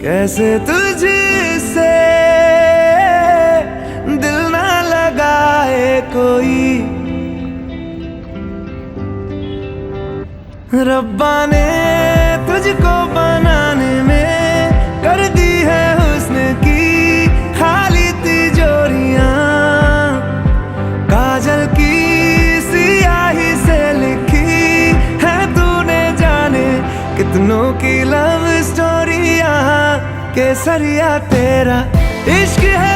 कैसे तुझसे दिल ना लगाए कोई। रब्बा ने तुझको बनाने में कर दी है हुस्न की खाली तिजोरियां। काजल की सियाही से लिखी है तूने जाने कितनों की लव स्टोरियां। केसरिया तेरा इश्क है